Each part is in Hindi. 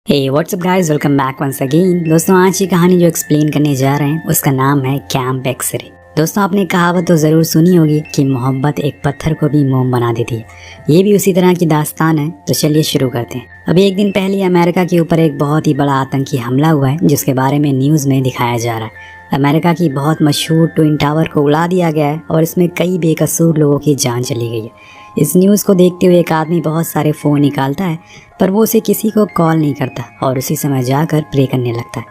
हे what's up guys, welcome back once again. दोस्तों, आज की कहानी जो एक्सप्लेन करने जा रहे हैं उसका नाम है कैंप एक्सरे। दोस्तों, आपने कहावत तो ज़रूर सुनी होगी कि मोहब्बत एक पत्थर को भी मोम बना देती है। ये भी उसी तरह की दास्तान है। तो चलिए शुरू करते हैं। अभी एक दिन पहले अमेरिका के ऊपर एक बहुत ही बड़ा आतंकी हमला हुआ है, जिसके बारे में न्यूज़ में दिखाया जा रहा है। अमेरिका की बहुत मशहूर ट्विन टावर को उड़ा दिया गया है और इसमें कई बेकसूर लोगों की जान चली गई है। इस न्यूज़ को देखते हुए एक आदमी बहुत सारे फ़ोन निकालता है, पर वो उसे किसी को कॉल नहीं करता और उसी समय जाकर प्रे करने लगता है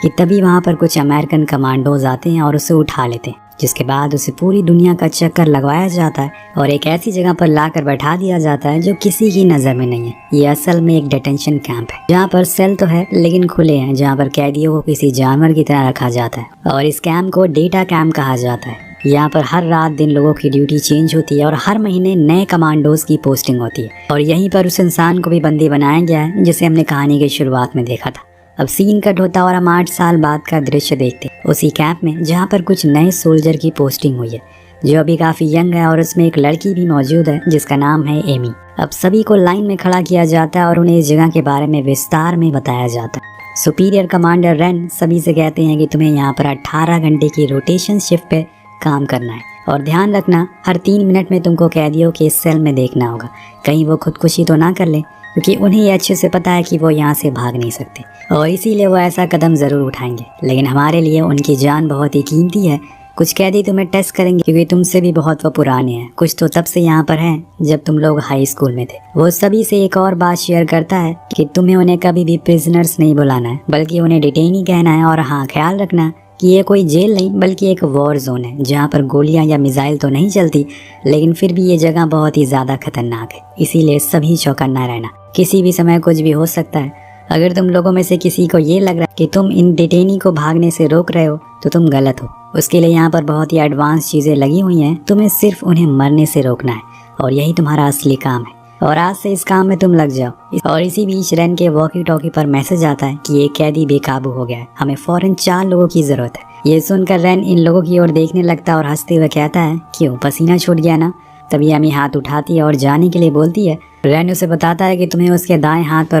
कि तभी वहाँ पर कुछ अमेरिकन कमांडोज आते हैं और उसे उठा लेते हैं, जिसके बाद उसे पूरी दुनिया का चक्कर लगवाया जाता है और एक ऐसी जगह पर लाकर बैठा दिया जाता है जो किसी की नज़र में नहीं है। ये असल में एक डिटेंशन कैंप है, जहाँ पर सेल तो है लेकिन खुले हैं, जहाँ पर कैदियों को किसी जानवर की तरह रखा जाता है। और इस कैंप को डेटा कैंप कहा जाता है। यहाँ पर हर रात दिन लोगों की ड्यूटी चेंज होती है और हर महीने नए कमांडोज की पोस्टिंग होती है। और यहीं पर उस इंसान को भी बंदी बनाया गया है जिसे हमने कहानी की शुरुआत में देखा था। अब सीन कट होता और हम 8 साल बाद का दृश्य देखते उसी कैंप में, जहाँ पर कुछ नए सोल्जर की पोस्टिंग हुई है जो अभी काफी यंग है, और उसमें एक लड़की भी मौजूद है जिसका नाम है एमी। अब सभी को लाइन में खड़ा किया जाता है और उन्हें इस जगह के बारे में विस्तार में बताया जाता है। सुपीरियर कमांडर रेन सभी से कहते हैं कि तुम्हें यहाँ पर 18 घंटे की रोटेशन शिफ्ट पे काम करना है और ध्यान रखना हर 3 मिनट में तुमको कैदियों के सेल में देखना होगा, कहीं वो खुदकुशी तो ना कर ले, क्योंकि उन्हें ये अच्छे से पता है कि वो यहाँ से भाग नहीं सकते और इसीलिए वो ऐसा कदम ज़रूर उठाएंगे। लेकिन हमारे लिए उनकी जान बहुत ही कीमती है। कुछ कैदी तुम्हें टेस्ट करेंगे क्योंकि तुमसे भी बहुत वो पुराने हैं, कुछ तो तब से यहाँ पर हैं जब तुम लोग हाई स्कूल में थे। वो सभी से एक और बात शेयर करता है कि तुम्हें उन्हें कभी भी प्रिजनर्स नहीं बुलाना है, बल्कि उन्हें डिटेन ही कहना है। और हाँ, ख्याल रखना कि ये कोई जेल नहीं बल्कि एक वॉर जोन है, जहाँ पर गोलियां या मिसाइल तो नहीं चलती, लेकिन फिर भी ये जगह बहुत ही ज़्यादा खतरनाक है। इसीलिए सभी चौकन्ना रहना, किसी भी समय कुछ भी हो सकता है। अगर तुम लोगों में से किसी को ये लग रहा है कि तुम इन डिटेनी को भागने से रोक रहे हो तो तुम गलत हो। उसके लिए यहाँ पर बहुत ही एडवांस चीज़ें लगी हुई हैं। तुम्हें सिर्फ उन्हें मरने से रोकना है और यही तुम्हारा असली काम है। और आज से इस काम में तुम लग जाओ। और इसी बीच रेन के वॉकी टॉकी पर मैसेज आता है कि ये कैदी बेकाबू हो गया है, हमें फौरन 4 लोगों की जरूरत है। ये सुनकर रेन इन लोगों की ओर देखने लगता है और हंसते हुए कहता है, क्यों, पसीना छूट गया ना? तभी अमी हाथ उठाती है और जाने के लिए बोलती है। रेन उसे बताता है कि तुम्हें उसके दाएं हाथ पर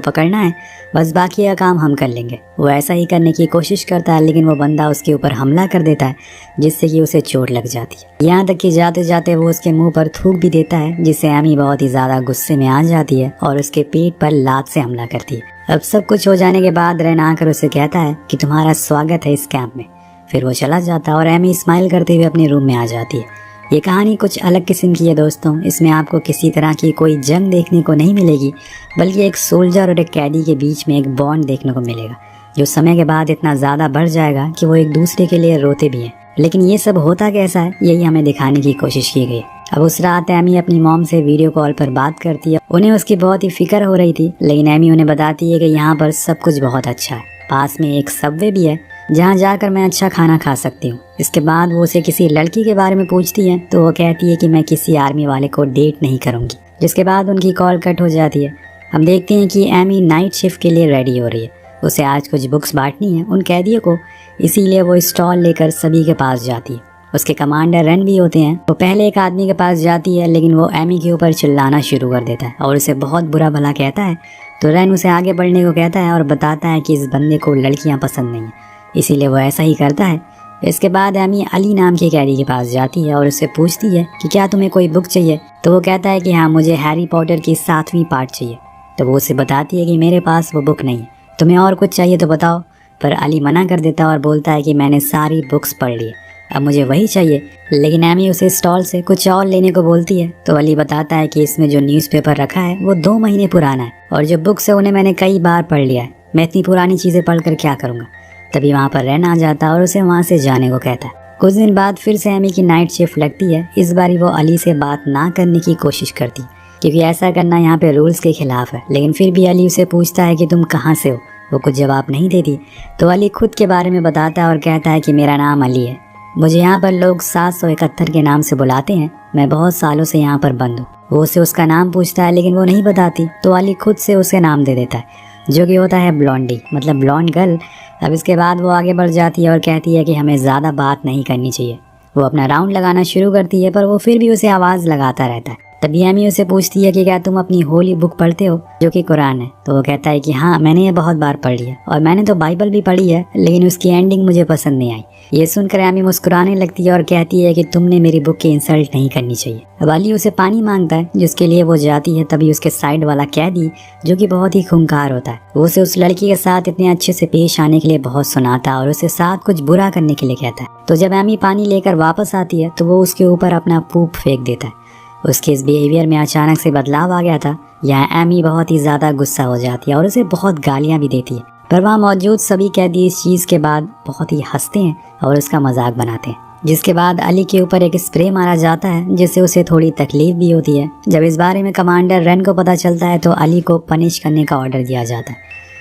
पकड़ना है। बस बाकी का काम हम कर लेंगे। वो ऐसा ही करने की कोशिश करता है, लेकिन वो बंदा उसके ऊपर हमला कर देता है, जिससे कि उसे चोट लग जाती है। यहाँ तक कि जाते जाते वो उसके मुंह पर थूक भी देता है, जिससे एमी बहुत ही ज्यादा गुस्से में आ जाती है और उसके पेट पर लात से हमला करती है। अब सब कुछ हो जाने के बाद रेन आकर उसे कहता है कि तुम्हारा स्वागत है इस कैंप में। फिर वो चला जाता है और एमी स्माइल करते हुए अपने रूम में आ जाती है। ये कहानी कुछ अलग किस्म की है दोस्तों। इसमें आपको किसी तरह की कोई जंग देखने को नहीं मिलेगी, बल्कि एक सोल्जर और एक कैदी के बीच में एक बॉन्ड देखने को मिलेगा, जो समय के बाद इतना ज़्यादा बढ़ जाएगा कि वो एक दूसरे के लिए रोते भी हैं। लेकिन ये सब होता कैसा है, यही हमें दिखाने की कोशिश की गई। अब उस रात एमी अपनी मॉम से वीडियो कॉल पर बात करती है। उन्हें उसकी बहुत ही फिक्र हो रही थी, लेकिन एमी उन्हें बताती है कि यहाँ पर सब कुछ बहुत अच्छा है। पास में एक सबवे भी है जहाँ जाकर मैं अच्छा खाना खा सकती हूँ। इसके बाद वो उसे किसी लड़की के बारे में पूछती है, तो वो कहती है कि मैं किसी आर्मी वाले को डेट नहीं करूँगी। जिसके बाद उनकी कॉल कट हो जाती है। हम देखते हैं कि एमी नाइट शिफ्ट के लिए रेडी हो रही है। उसे आज कुछ बुक्स बांटनी है उन कैदियों को, इसीलिए वो स्टॉल लेकर सभी के पास जाती है। उसके कमांडर रेन भी होते हैं। वो पहले एक आदमी के पास जाती है, लेकिन वो एमी के ऊपर चिल्लाना शुरू कर देता है और उसे बहुत बुरा भला कहता है। तो रेन उसे आगे बढ़ने को कहता है और बताता है कि इस बंदे को लड़कियाँ पसंद नहीं है, इसीलिए वो ऐसा ही करता है। इसके बाद एमी अली नाम के कैदी के पास जाती है और उससे पूछती है कि क्या तुम्हें कोई बुक चाहिए। तो वो कहता है कि हाँ, मुझे हैरी पॉटर की 7वीं पार्ट चाहिए। तो वो उसे बताती है कि मेरे पास वो बुक नहीं है, तुम्हें और कुछ चाहिए तो बताओ। पर अली मना कर देता है और बोलता है कि मैंने सारी बुक्स पढ़ ली, अब मुझे वही चाहिए। लेकिन एमी उसे स्टॉल से कुछ और लेने को बोलती है। तो अली बताता है कि इसमें जो न्यूज़पेपर रखा है वो 2 महीने पुराना है और जो बुक्स है उन्हें मैंने कई बार पढ़ लिया है, मैं इतनी पुरानी चीज़ें पढ़कर क्या करूँगा। तभी वहाँ पर रेन आ जाता है और उसे वहाँ से जाने को कहता है। कुछ दिन बाद फिर से एमी की नाइट शिफ्ट लगती है। इस बारी वो अली से बात ना करने की कोशिश करती, क्योंकि ऐसा करना यहाँ पे रूल्स के खिलाफ है। लेकिन फिर भी अली उसे पूछता है कि तुम कहाँ से हो। वो कुछ जवाब नहीं देती। तो अली खुद के बारे में बताता है और कहता है कि मेरा नाम अली है, मुझे यहाँ पर लोग 771 के नाम से बुलाते हैं, मैं बहुत सालों से यहाँ पर बंद हूँ। वो उसे उसका नाम पूछता है, लेकिन वो नहीं बताती। तो अली खुद से उसे नाम दे देता है, जो कि होता है ब्लॉन्डी, मतलब ब्लॉन्ड गर्ल। अब इसके बाद वो आगे बढ़ जाती है और कहती है कि हमें ज़्यादा बात नहीं करनी चाहिए। वो अपना राउंड लगाना शुरू करती है, पर वो फिर भी उसे आवाज़ लगाता रहता है। तभी एमी उसे पूछती है कि क्या तुम अपनी होली बुक पढ़ते हो जो कि कुरान है। तो वो कहता है कि हाँ, मैंने ये बहुत बार पढ़ लिया और मैंने तो बाइबल भी पढ़ी है, लेकिन उसकी एंडिंग मुझे पसंद नहीं आई। ये सुनकर एमी मुस्कुराने लगती है और कहती है कि तुमने मेरी बुक की इंसल्ट नहीं करनी चाहिए। अब अली उसे पानी मांगता है जिसके लिए वो जाती है। तभी उसके साइड वाला कैदी जो कि बहुत ही खूंखार होता है, वो उसे उस लड़की के साथ इतने अच्छे से पेश आने के लिए बहुत सुनाता है और उसे साथ कुछ बुरा करने के लिए कहता है। तो जब एमी पानी लेकर वापस आती है तो वो उसके ऊपर अपना पूप फेंक देता है। उसके इस बिहेवियर में अचानक से बदलाव आ गया था। यहाँ एमी बहुत ही ज्यादा गुस्सा हो जाती है और उसे बहुत गालियां भी देती है, पर वहाँ मौजूद सभी कैदी इस चीज के बाद बहुत ही हंसते हैं और उसका मजाक बनाते हैं। जिसके बाद अली के ऊपर एक स्प्रे मारा जाता है जिससे उसे थोड़ी तकलीफ भी होती है। जब इस बारे में कमांडर रेन को पता चलता है तो अली को पनिश करने का ऑर्डर दिया जाता है।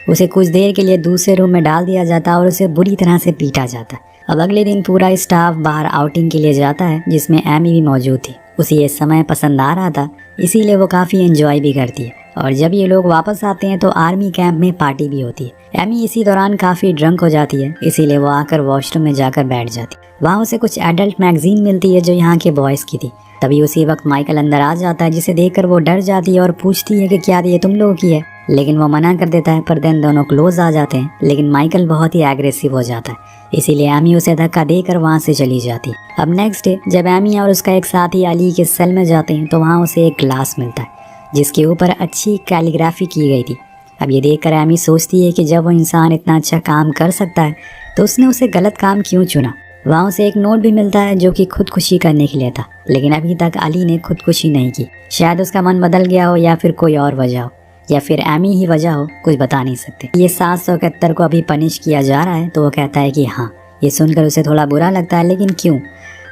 उसे कुछ देर के लिए दूसरे रूम में डाल दिया जाता है और उसे बुरी तरह से पीटा जाता है। अब अगले दिन पूरा स्टाफ बाहर आउटिंग के लिए जाता है जिसमें एमी भी मौजूद थी। उसे ये समय पसंद आ रहा था, इसीलिए वो काफ़ी एंजॉय भी करती है। और जब ये लोग वापस आते हैं तो आर्मी कैंप में पार्टी भी होती है। एमी इसी दौरान काफ़ी ड्रंक हो जाती है, इसीलिए वो आकर वॉशरूम में जाकर बैठ जाती है। वहाँ उसे कुछ एडल्ट मैगजीन मिलती है जो यहाँ के बॉयज़ की थी। तभी उसी वक्त माइकल अंदर आ जाता है जिसे देखकर वो डर जाती है और पूछती है कि क्या ये तुम लोगों की है, लेकिन वो मना कर देता है। पर देन दोनों क्लोज आ जाते हैं, लेकिन माइकल बहुत ही एग्रेसिव हो जाता है, इसीलिए एमी उसे धक्का देकर वहाँ से चली जाती है। अब नेक्स्ट डे जब एमी और उसका एक साथी अली के सेल में जाते हैं तो वहाँ उसे एक ग्लास मिलता है जिसके ऊपर अच्छी कैलीग्राफी की गई थी। अब ये देखकर एमी सोचती है कि जब वो इंसान इतना अच्छा काम कर सकता है तो उसने उसे गलत काम क्यों चुना। वहाँ उसे एक नोट भी मिलता है जो कि खुदकुशी करने के लिए था, लेकिन अभी तक अली ने खुदकुशी नहीं की। शायद उसका मन बदल गया हो या फिर कोई और वजह हो या फिर एमी ही वजह हो, कुछ बता नहीं सकते। ये 771 को अभी पनिश किया जा रहा है तो वो कहता है कि हाँ। ये सुनकर उसे थोड़ा बुरा लगता है, लेकिन क्यों?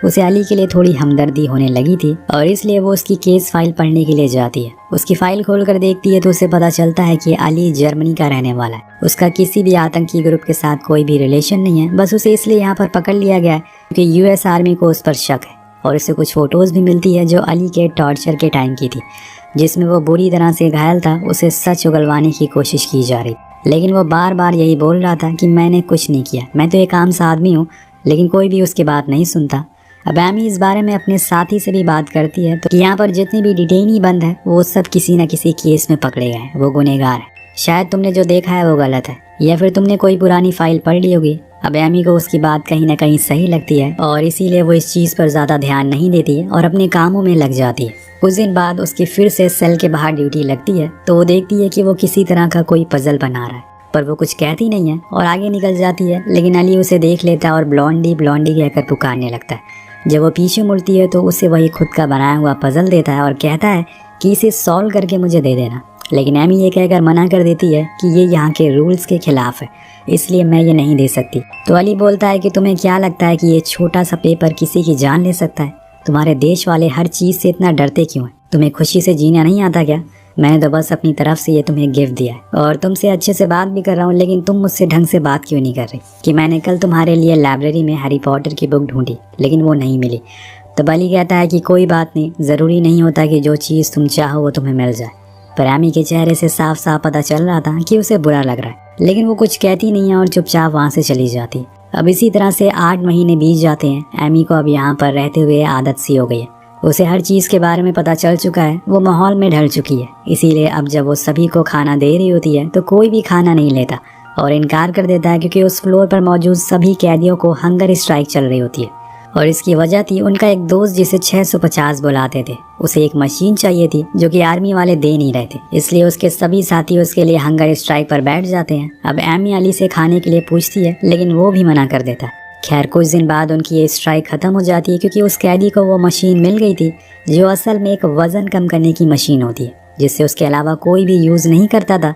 उसे अली के लिए थोड़ी हमदर्दी होने लगी थी और इसलिए वो उसकी केस फाइल पढ़ने के लिए जाती है। उसकी फाइल खोलकर देखती है तो उसे पता चलता है कि अली जर्मनी का रहने वाला है। उसका किसी भी आतंकी ग्रुप के साथ कोई भी रिलेशन नहीं है, बस उसे इसलिए यहाँ पर पकड़ लिया गया है क्योंकि यूएस आर्मी को उस पर शक है। और उसे कुछ फोटोज भी मिलती है जो अली के टॉर्चर के टाइम की थी, जिसमें वो बुरी तरह से घायल था। उसे सच उगलवाने की कोशिश की जा रही, लेकिन वो बार बार यही बोल रहा था कि मैंने कुछ नहीं किया, मैं तो एक आम सा आदमी हूँ, लेकिन कोई भी उसकी बात नहीं सुनता। अब एमी इस बारे में अपने साथी से भी बात करती है तो यहाँ पर जितने भी डिटेनी बंद है वो सब किसी न किसी केस में पकड़े गए हैं, वो गुनहगार है। शायद तुमने जो देखा है वो गलत है, या फिर तुमने कोई पुरानी फाइल पढ़ ली होगी। अब एमी को उसकी बात कहीं ना कहीं सही लगती है और इसीलिए वो इस चीज़ पर ज़्यादा ध्यान नहीं देती है और अपने कामों में लग जाती है। कुछ दिन बाद उसकी फिर से सेल के बाहर ड्यूटी लगती है तो वो देखती है कि वो किसी तरह का कोई पजल बना रहा है, पर वो कुछ कहती नहीं है और आगे निकल जाती है। लेकिन अली उसे देख लेता है और ब्लॉन्डी ब्लॉन्डी कहकर पुकारने लगता है। जब वो पीछे मुड़ती है तो उसे वही खुद का बनाया हुआ पजल देता है और कहता है कि इसे सॉल्व करके मुझे दे देना। लेकिन एमी ये कहकर मना कर देती है कि ये यहाँ के रूल्स के खिलाफ है, इसलिए मैं ये नहीं दे सकती। तो अली बोलता है कि तुम्हें क्या लगता है कि ये छोटा सा पेपर किसी की जान ले सकता है? तुम्हारे देश वाले हर चीज़ से इतना डरते क्यों हैं? तुम्हें खुशी से जीना नहीं आता क्या? मैंने तो बस अपनी तरफ से ये तुम्हें गिफ्ट दिया है और तुमसे अच्छे से बात भी कर रहा हूँ, लेकिन तुम मुझसे ढंग से बात क्यों नहीं कर रही? कि मैंने कल तुम्हारे लिए लाइब्रेरी में हैरी पॉटर की बुक ढूंढी लेकिन वो नहीं मिली। तो अली कहता है कि कोई बात नहीं, ज़रूरी नहीं होता कि जो चीज़ तुम चाहो वो तुम्हें मिल जाए। पर एमी के चेहरे से साफ साफ पता चल रहा था कि उसे बुरा लग रहा है, लेकिन वो कुछ कहती नहीं है और चुपचाप वहाँ से चली जाती। अब इसी तरह से 8 महीने बीत जाते हैं। एमी को अब यहाँ पर रहते हुए आदत सी हो गई है, उसे हर चीज़ के बारे में पता चल चुका है, वो माहौल में ढल चुकी है। इसीलिए अब जब वो सभी को खाना दे रही होती है तो कोई भी खाना नहीं लेता और इनकार कर देता है, क्योंकि उस फ्लोर पर मौजूद सभी कैदियों को हंगर स्ट्राइक चल रही होती है। और इसकी वजह थी उनका एक दोस्त जिसे 650 बुलाते थे। उसे एक मशीन चाहिए थी जो कि आर्मी वाले दे नहीं रहे थे, इसलिए उसके सभी साथी उसके लिए हंगर स्ट्राइक पर बैठ जाते हैं। अब एमी अली से खाने के लिए पूछती है, लेकिन वो भी मना कर देता है। खैर कुछ दिन बाद उनकी ये स्ट्राइक खत्म हो जाती है, क्योंकि उस कैदी को वो मशीन मिल गई थी जो असल में एक वजन कम करने की मशीन होती है, जिससे उसके अलावा कोई भी यूज़ नहीं करता था।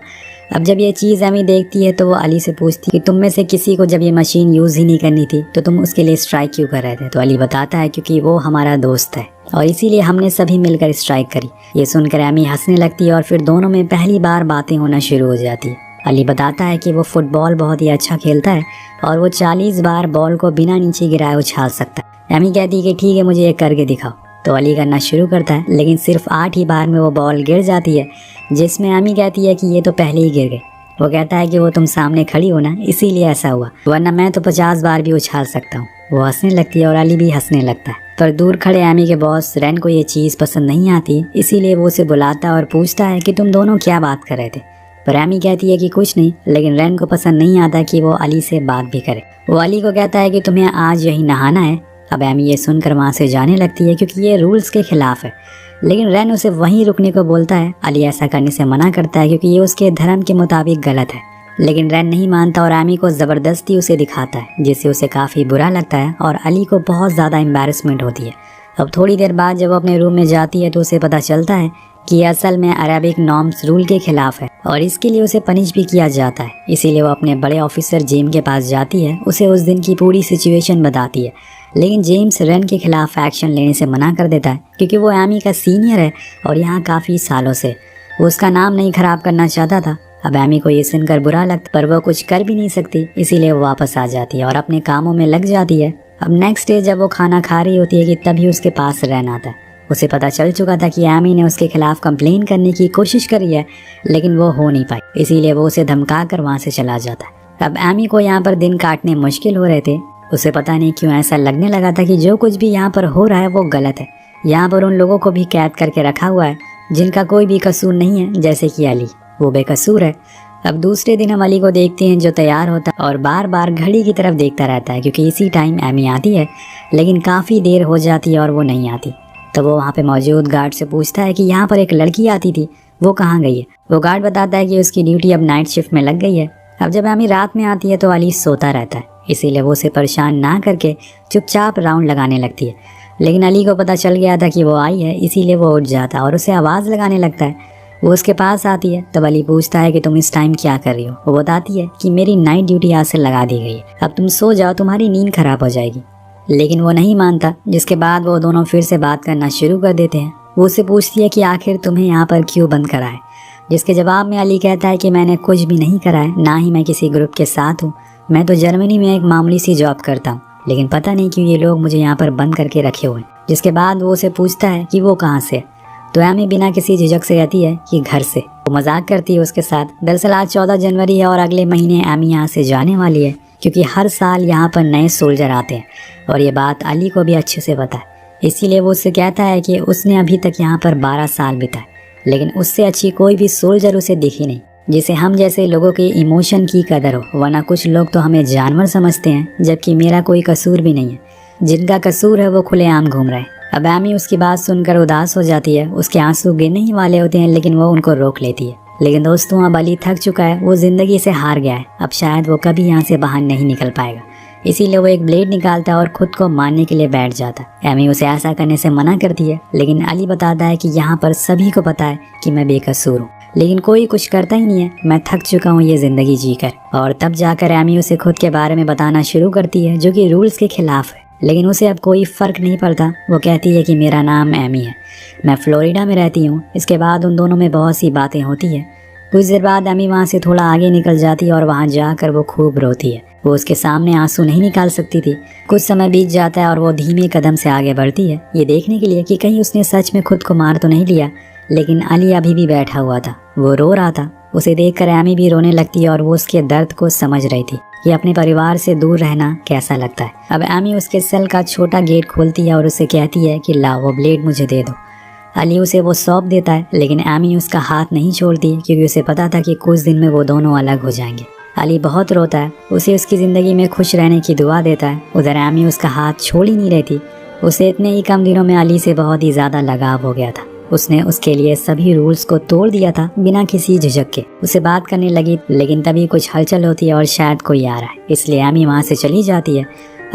अब जब ये चीज़ एमी देखती है तो वो अली से पूछती है कि तुम में से किसी को जब ये मशीन यूज़ ही नहीं करनी थी तो तुम उसके लिए स्ट्राइक क्यों कर रहे थे? तो अली बताता है क्योंकि वो हमारा दोस्त है और इसीलिए हमने सभी मिलकर स्ट्राइक करी। ये सुनकर एमी हंसने लगती है और फिर दोनों में पहली बार बातें होना शुरू हो जाती है। अली बताता है कि वो फुटबॉल बहुत ही अच्छा खेलता है और वो 40 बार बॉल को बिना नीचे गिराए उछाल सकता है। एमी कहती है कि ठीक है, मुझे ये करके दिखाओ। तो अली करना शुरू करता है, लेकिन सिर्फ 8 ही बार में वो बॉल गिर जाती है, जिसमें एमी कहती है कि ये तो पहले ही गिर गए। वो कहता है कि वो तुम सामने खड़ी हो ना, इसीलिए ऐसा हुआ, वरना मैं तो 50 बार भी उछाल सकता हूँ। वो हंसने लगती है और अली भी हंसने लगता है। पर दूर खड़े एमी के बॉस रेन को ये चीज़ पसंद नहीं आती, इसीलिए वो उसे बुलाता और पूछता है कि तुम दोनों क्या बात कर रहे थे। पर एमी कहती है कि कुछ नहीं, लेकिन रेन को पसंद नहीं आता कि वो अली से बात भी करे। वो अली को कहता है कि तुम्हें आज यही नहाना है। अब एमी ये सुनकर वहाँ से जाने लगती है क्योंकि ये रूल्स के खिलाफ है, लेकिन रेन उसे वहीं रुकने को बोलता है। अली ऐसा करने से मना करता है क्योंकि ये उसके धर्म के मुताबिक गलत है, लेकिन रेन नहीं मानता और एमी को ज़बरदस्ती उसे दिखाता है, जिससे उसे काफ़ी बुरा लगता है और अली को बहुत ज़्यादा एम्बैरेसमेंट होती है। अब थोड़ी देर बाद जब वो अपने रूम में जाती है तो उसे पता चलता है कि असल में अरेबिक नॉर्म्स रूल के खिलाफ है और इसके लिए उसे पनिश भी किया जाता है। इसीलिए वो अपने बड़े ऑफिसर जेम के पास जाती है, उसे उस दिन की पूरी सिचुएशन बताती है, लेकिन जेम्स रेन के खिलाफ एक्शन लेने से मना कर देता है क्योंकि वो एमी का सीनियर है और यहाँ काफ़ी सालों से वो उसका नाम नहीं खराब करना चाहता था। अब एमी को ये सुनकर बुरा लगता, पर वो कुछ कर भी नहीं सकती, इसीलिए वो वापस आ जाती है और अपने कामों में लग जाती है। अब नेक्स्ट डे जब वो खाना खा रही होती है कि तभी उसके पास रेन आता है। उसे पता चल चुका था कि एमी ने उसके खिलाफ कंप्लेन करने की कोशिश करी है, लेकिन वो हो नहीं पाई, इसीलिए वो उसे धमका कर वहाँ से चला जाता है। अब एमी को यहाँ पर दिन काटने मुश्किल हो रहे थे। उसे पता नहीं क्यों ऐसा लगने लगा था कि जो कुछ भी यहाँ पर हो रहा है वो गलत है। यहाँ पर उन लोगों को भी कैद करके रखा हुआ है जिनका कोई भी कसूर नहीं है, जैसे कि अली, वो बेकसूर है। अब दूसरे दिन हम अली को देखते हैं जो तैयार होता है और बार बार घड़ी की तरफ देखता रहता है क्योंकि इसी टाइम एमी आती है, लेकिन काफ़ी देर हो जाती है और वो नहीं आती। तो वो वहाँ पे मौजूद गार्ड से पूछता है कि यहाँ पर एक लड़की आती थी, वो कहाँ गई है। वो गार्ड बताता है कि उसकी ड्यूटी अब नाइट शिफ्ट में लग गई है। अब जब एमी रात में आती है तो अली सोता रहता है, इसीलिए वो उसे परेशान ना करके चुपचाप राउंड लगाने लगती है, लेकिन अली को पता चल गया था कि वो आई है, इसीलिए वो उठ जाता है और उसे आवाज़ लगाने लगता है। वो उसके पास आती है, तब अली पूछता है कि तुम इस टाइम क्या कर रही हो। वो बताती है कि मेरी नाइट ड्यूटी आज से लगा दी गई है, अब तुम सो जाओ, तुम्हारी नींद खराब हो जाएगी। लेकिन वो नहीं मानता, जिसके बाद वो दोनों फिर से बात करना शुरू कर देते हैं। वो उससे पूछती है कि आखिर तुम्हें यहाँ पर क्यों बंद करा है, जिसके जवाब में अली कहता है कि मैंने कुछ भी नहीं करा है, ना ही मैं किसी ग्रुप के साथ हूँ, मैं तो जर्मनी में एक मामूली सी जॉब करता हूँ, लेकिन पता नहीं क्यों ये लोग मुझे यहाँ पर बंद करके रखे हुए हैं। जिसके बाद वो उसे पूछता है कि वो कहाँ से, तो एमी बिना किसी झिझक से कहती है कि घर से। वो मजाक करती है उसके साथ। दरअसल आज 14 जनवरी है और अगले महीने एमी यहाँ से जाने वाली है क्योंकि हर साल यहाँ पर नए सोल्जर आते हैं और ये बात अली को भी अच्छे से पता है, इसीलिए वो उससे कहता है कि उसने अभी तक यहाँ पर 12 साल बिताए, लेकिन उससे अच्छी कोई भी सोल्जर उसे दिखी नहीं जिसे हम जैसे लोगों के इमोशन की कदर हो, वरना कुछ लोग तो हमें जानवर समझते हैं, जबकि मेरा कोई कसूर भी नहीं है, जिनका कसूर है वो खुलेआम घूम रहे हैं। अब एमी उसकी बात सुनकर उदास हो जाती है, उसके आंसू गिरने ही वाले होते हैं, लेकिन वो उनको रोक लेती है। लेकिन दोस्तों अब अली थक चुका है, वो जिंदगी से हार गया है, अब शायद वो कभी यहाँ से बाहर नहीं निकल पाएगा, इसीलिए वो एक ब्लेड निकालता है और खुद को मारने के लिए बैठ जाता है। एमी उसे ऐसा करने से मना करती है, लेकिन अली बताता है कि यहाँ पर सभी को पता है कि मैं बेकसूर हूँ, लेकिन कोई कुछ करता ही नहीं है, मैं थक चुका हूँ ये जिंदगी जीकर। और तब जाकर एमी उसे खुद के बारे में बताना शुरू करती है, जो कि रूल्स के खिलाफ है, लेकिन उसे अब कोई फ़र्क नहीं पड़ता। वो कहती है कि मेरा नाम एमी है, मैं फ्लोरिडा में रहती हूँ। इसके बाद उन दोनों में बहुत सी बातें होती है। कुछ देर बाद एमी वहाँ से थोड़ा आगे निकल जाती है और वहाँ जाकर वो खूब रोती है। वो उसके सामने आंसू नहीं निकाल सकती थी। कुछ समय बीत जाता है और वो धीमे कदम से आगे बढ़ती है, ये देखने के लिए कि कहीं उसने सच में खुद को मार तो नहीं लिया, लेकिन अली अभी भी बैठा हुआ था, वो रो रहा था। उसे देखकर एमी भी रोने लगती है और वो उसके दर्द को समझ रही थी कि अपने परिवार से दूर रहना कैसा लगता है। अब एमी उसके सेल का छोटा गेट खोलती है और उसे कहती है कि ला वो ब्लेड मुझे दे दो। अली उसे वो सौंप देता है, लेकिन एमी उसका हाथ नहीं छोड़ती क्योंकि उसे पता था कि कुछ दिन में वो दोनों अलग हो जाएंगे। अली बहुत रोता है, उसे उसकी ज़िंदगी में खुश रहने की दुआ देता है। उधर एमी उसका हाथ छोड़ ही नहीं रही थी। उसे इतने ही कम दिनों में अली से बहुत ही ज़्यादा लगाव हो गया था। उसने उसके लिए सभी रूल्स को तोड़ दिया था बिना किसी झिझक के। उसे बात करने लगी, लेकिन तभी कुछ हलचल होती है और शायद कोई आ रहा है, इसलिए एमी वहाँ से चली जाती है।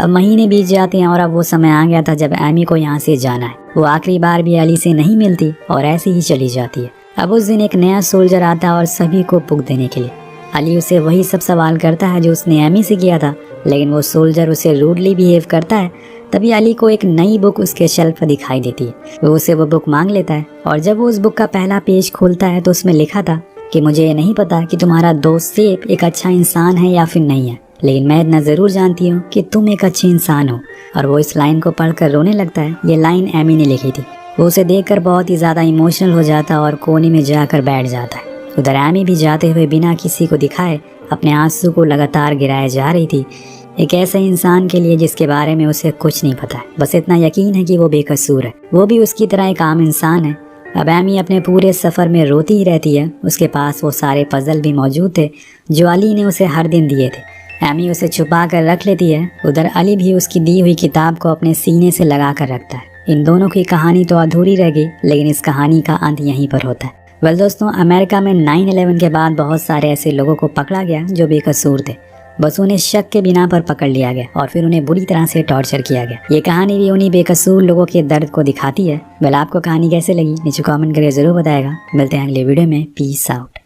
अब महीने बीत जाते हैं और अब वो समय आ गया था जब एमी को यहाँ से जाना है। वो आखिरी बार भी अली से नहीं मिलती और ऐसे ही चली जाती है। अब उस दिन एक नया सोल्जर आता है और सभी को बुक देने के लिए। अली उसे वही सब सवाल करता है जो उसने एमी से किया था, लेकिन वो सोल्जर उसे रूडली बिहेव करता है। तभी अली को एक नई बुक उसके शेल्फ पर दिखाई देती है। वो उसे वो बुक मांग लेता है और जब वो उस बुक का पहला पेज खोलता है तो उसमें लिखा था कि मुझे ये नहीं पता कि तुम्हारा दोस्त सेफ एक अच्छा इंसान है या फिर नहीं है, लेकिन मैं इतना ज़रूर जानती हूँ कि तुम एक अच्छे इंसान हो। और वो इस लाइन को पढ़कर रोने लगता है। ये लाइन एमी ने लिखी थी। वो उसे देखकर बहुत ही ज़्यादा इमोशनल हो जाता और कोने में जाकर बैठ जाता है। उधर एमी भी जाते हुए बिना किसी को दिखाए अपने आंसू को लगातार गिराए जा रही थी एक ऐसे इंसान के लिए जिसके बारे में उसे कुछ नहीं पता है, बस इतना यकीन है कि वो बेकसूर है, वो भी उसकी तरह एक आम इंसान है। अब एमी अपने पूरे सफ़र में रोती ही रहती है। उसके पास वो सारे पजल भी मौजूद थे जो अली ने उसे हर दिन दिए थे। एमी उसे छुपा कर रख लेती है। उधर अली भी उसकी दी हुई किताब को अपने सीने से लगा कर रखता है। इन दोनों की कहानी तो अधूरी रह गई, लेकिन इस कहानी का अंत यहीं पर होता है। वेल दोस्तों, अमेरिका में 9/11 के बाद बहुत सारे ऐसे लोगों को पकड़ा गया जो बेकसूर थे। बस उन्हें शक के बिना पर पकड़ लिया गया और फिर उन्हें बुरी तरह से टॉर्चर किया गया। ये कहानी भी उन्हीं बेकसूर लोगों के दर्द को दिखाती है। वेल आपको कहानी कैसे लगी नीचे कमेंट करके जरूर बताएगा। मिलते हैं अगले वीडियो में। Peace out.